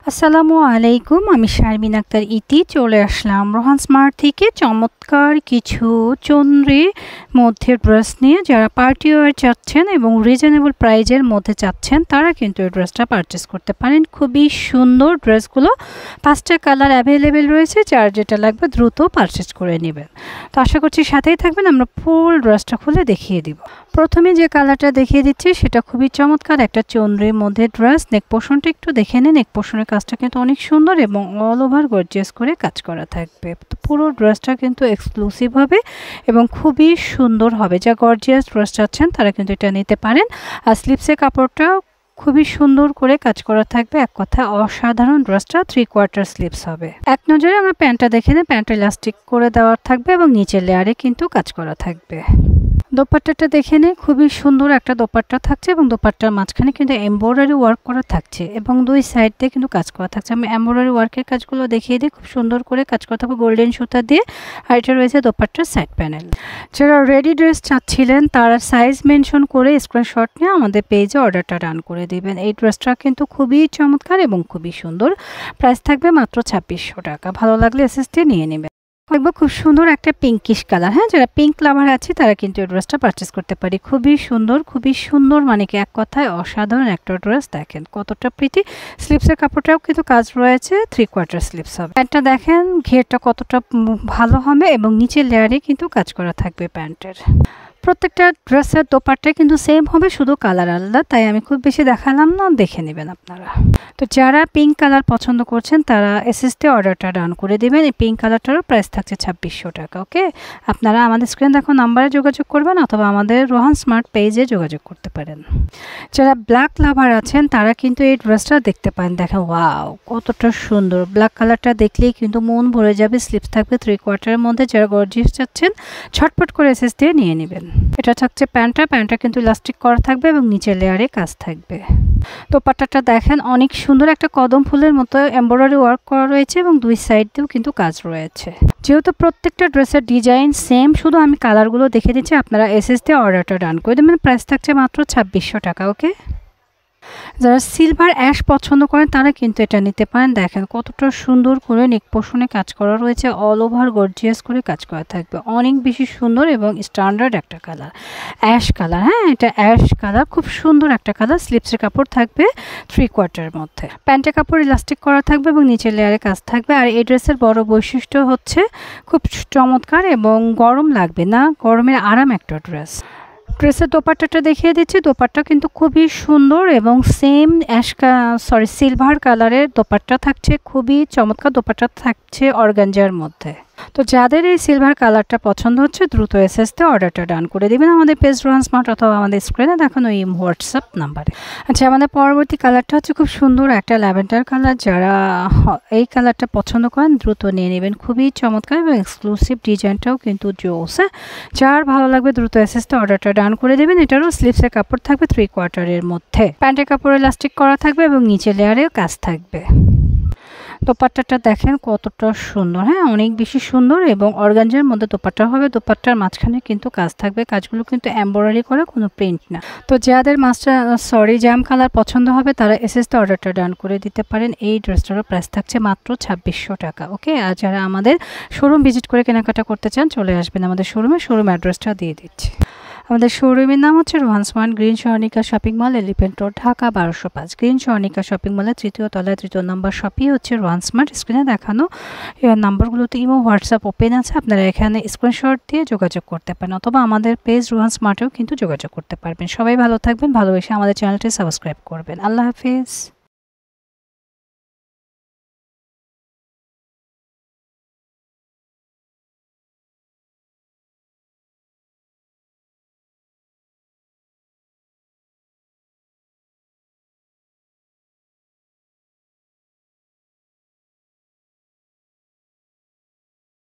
আসসালামু আলাইকুম, আমি শারমিন আক্তার ইতি চলে আসলাম রোহান স্মার্ট থেকে চমৎকার কিছু চন্দ্রের মধ্যে ড্রেস নিয়ে। যারা পার্টি ওয়্যার চাচ্ছেন এবং রিজনেবল প্রাইজের মধ্যে চাচ্ছেন তারা কিন্তু এই ড্রেসটা পারচেস করতে পারেন। খুবই সুন্দর ড্রেসগুলো, 5টা কালার অ্যাভেলেবেল রয়েছে, যার যেটা লাগবে দ্রুত পারচেস করে নেবেন। তো আশা করছি সাথেই থাকবেন, আমরা ফুল ড্রেসটা খুলে দেখিয়ে দিব। প্রথমে যে কালারটা দেখিয়ে দিচ্ছি সেটা খুবই চমৎকার একটা চন্দ্রের মধ্যে ড্রেস। নেক পোর্শনটা একটু দেখে নিন, নেক পোর্শনের কাজটা কিন্তু অনেক সুন্দর এবং অল ওভার গর্জিয়াস করে কাজ করা থাকবে। তো পুরো ড্রেসটা কিন্তু এক্সক্লুসিভ হবে এবং খুবই সুন্দর হবে। যা গর্জিয়াস ড্রেস চাচ্ছেন তারা কিন্তু এটা নিতে পারেন। আর স্লিপসের কাপড়টা খুবই সুন্দর করে কাজ করা থাকবে। এক কথা অসাধারণ ড্রেসটা 3/4 স্লিপস হবে। এক নজরে আমরা প্যান্টটা দেখে নিই, প্যান্টটা ইলাস্টিক করে দেওয়া থাকবে এবং নিচের লেয়ারে কিন্তু কাজ করা থাকবে। দোপাট্টাটা দেখে নিই, খুবই সুন্দর একটা দোপাট্টা থাকছে এবং দোপাট্টার মাঝখানে কিন্তু এমব্রয়ডারি ওয়ার্ক করা থাকছে এবং দুই সাইড দিয়ে কিন্তু কাজ করা থাকছে। আমি এমব্রয়ডারি ওয়ার্কের কাজগুলো দেখিয়ে দিই, খুব সুন্দর করে কাজ করা থাকবে গোল্ডেন সুতা দিয়ে। আর এটা রয়েছে দোপাট্টার সাইড প্যানেল। যারা রেডি ড্রেস চাচ্ছিলেন তারা সাইজ মেনশন করে স্ক্রিনশট নিয়ে আমাদের পেজে অর্ডারটা রান করে দিবেন। এই ড্রেসটা কিন্তু খুবই চমৎকার এবং খুবই সুন্দর। প্রাইস থাকবে মাত্র 2600 টাকা। ভালো লাগলে এসএস দিয়ে নিয়ে নেবেন। দেখবো খুব সুন্দর একটা পিঙ্কিশ কালার। হ্যাঁ, যারা পিঙ্ক লাভার আছে তারা কিন্তু এই ড্রেসটা পারচেস করতে পারি। খুবই সুন্দর, মানে কি এক কথায় অসাধারণ একটা ড্রেস। দেখেন কতটা প্রিটি। স্লিপসের কাপড়টাও কিন্তু কাজ রয়েছে, 3/4 স্লিপস হবে। প্যান্টটা দেখেন ঘেরটা কতটা ভালো হবে এবং নিচের লেয়ারে কিন্তু কাজ করা থাকবে প্যান্টের। প্রত্যেকটা ড্রেসের দোপাট্টা কিন্তু সেম হবে, শুধু কালার আলাদা, তাই আমি খুব বেশি দেখালাম না, দেখে নেবেন আপনারা। তো যারা পিঙ্ক কালার পছন্দ করছেন তারা এসএসতে অর্ডারটা ডান করে দেবেন। এই পিঙ্ক কালারটারও প্রাইস থাকছে 2600 টাকা। ওকে, আপনারা আমাদের স্ক্রিন দেখো নাম্বারে যোগাযোগ করবেন অথবা আমাদের রোহান স্মার্ট পেজে যোগাযোগ করতে পারেন। যারা ব্ল্যাক লাভার আছেন তারা কিন্তু এই ড্রেসটা দেখতে পারেন। দেখেন ওয়াও কতটা সুন্দর, ব্ল্যাক কালারটা দেখলেই কিন্তু মন ভরে যাবে। স্লিপস থাকবে 3/4 মধ্যে। যারা গর্জিয়াস চাচ্ছেন ঝটপট করে এসএস দিয়ে নিয়ে নেবেন। এটা থাকছে প্যান্টটা কিন্তু ইলাস্টিক করা থাকবে এবং নিচের লেয়ারে কাজ থাকবে। দোপাট্টাটা দেখেন অনেক সুন্দর, একটা কদম ফুলের মতো এমব্রয়ডারি ওয়ার্ক করা রয়েছে এবং দুই সাইড দিয়েও কিন্তু কাজ রয়েছে। যেহেতু প্রত্যেকটা ড্রেসের ডিজাইন সেম, শুধু আমি কালারগুলো দেখে দিচ্ছি, আপনারা এসএস দিয়ে অর্ডারটা ডান করে দেবেন। প্রাইস থাকছে মাত্র 2600 টাকা। ওকে, যারা সিলভার অ্যাশ পছন্দ করেন তারা কিন্তু এটা নিতে পারেন। দেখেন কতটা সুন্দর করে নেক পোর্শনে কাজ করা রয়েছে, অল ওভার গর্জিয়াস করে কাজ করা থাকবে। অনেক বেশি সুন্দর এবং স্ট্যান্ডার্ড একটা কালার, অ্যাশ কালার। হ্যাঁ, এটা অ্যাশ কালার, খুব সুন্দর একটা কালার। স্লিপসের কাপড় থাকবে 3/4 মধ্যে। প্যান্টের কাপড় ইলাস্টিক করা থাকবে এবং নিচের লেয়ারে কাজ থাকবে। আর এই ড্রেসের বড় বৈশিষ্ট্য হচ্ছে খুব চমৎকার এবং গরম লাগবে না, গরমের আরাম একটা ড্রেস। ড্রেসের দোপাট্টাটা দেখিয়ে দিচ্ছি। দোপাট্টা কিন্তু খুবই সুন্দর এবং সেম সিলভার কালারের দোপাট্টা থাকছে, খুবই চমৎকার। দোপাট্টা থাকছে অর্গানজার মধ্যে। তো যাদের এই সিলভার কালারটা পছন্দ হচ্ছে দ্রুত এসএসতে অর্ডারটা ডান করে দিবেন আমাদের পেজ রোহান স্মার্ট অথবা আমাদের স্ক্রিনে দেখানো এই হোয়াটসঅ্যাপ নাম্বারে। আচ্ছা, আমাদের পরবর্তী কালারটা হচ্ছে খুব সুন্দর একটা ল্যাভেন্ডার কালার। যারা এই কালারটা পছন্দ করেন দ্রুত নিয়ে নেবেন। খুবই চমৎকার এবং এক্সক্লুসিভ, ডিজাইনটাও কিন্তু জোস। যার ভালো লাগবে দ্রুত এসএসতে অর্ডারটা ডান করে দেবেন। এটারও স্লিপসের কাপড় থাকবে 3/4 মধ্যে। প্যান্টের কাপড় ইলাস্টিক করা থাকবে এবং নিচের লেয়ারেও কাজ থাকবে। দোপাট্টাটা দেখেন কতটা সুন্দর। হ্যাঁ, অনেক বেশি সুন্দর এবং অর্গানজার মধ্যে দোপাট্টা হবে। দোপাট্টার মাঝখানে কিন্তু কাজ থাকবে, কাজগুলো কিন্তু এমব্রয়ডারি করা, কোনো প্রিন্ট না। তো যাদের জাম কালার পছন্দ হবে তারা এসএসতে অর্ডারটা ডান করে দিতে পারেন। এই ড্রেসটারও প্রাইস থাকছে মাত্র 2600 টাকা। ওকে, আর যারা আমাদের শোরুম ভিজিট করে কেনাকাটা করতে চান চলে আসবেন আমাদের শোরুমে। শোরুম অ্যাড্রেসটা দিয়ে দিচ্ছি। আমাদের শোরুমের নাম হচ্ছে Rohan smart, green Swarnika shopping mall, elephant road, Dhaka 1205। Green Swarnika shopping মলের 3য় তলায় 3 নম্বর শপই হচ্ছে রোহান স্মার্ট। স্ক্রিনে দেখানো নাম্বারগুলোতে ইমো হোয়াটসঅ্যাপ ওপেন আছে, আপনারা এখানে স্ক্রিনশট দিয়ে যোগাযোগ করতে পারেন অথবা আমাদের পেজ রোহান স্মার্টেও কিন্তু যোগাযোগ করতে পারবেন। সবাই ভালো থাকবেন, ভালোবেসে আমাদের চ্যানেলটি সাবস্ক্রাইব করবেন। আল্লাহ হাফিজ।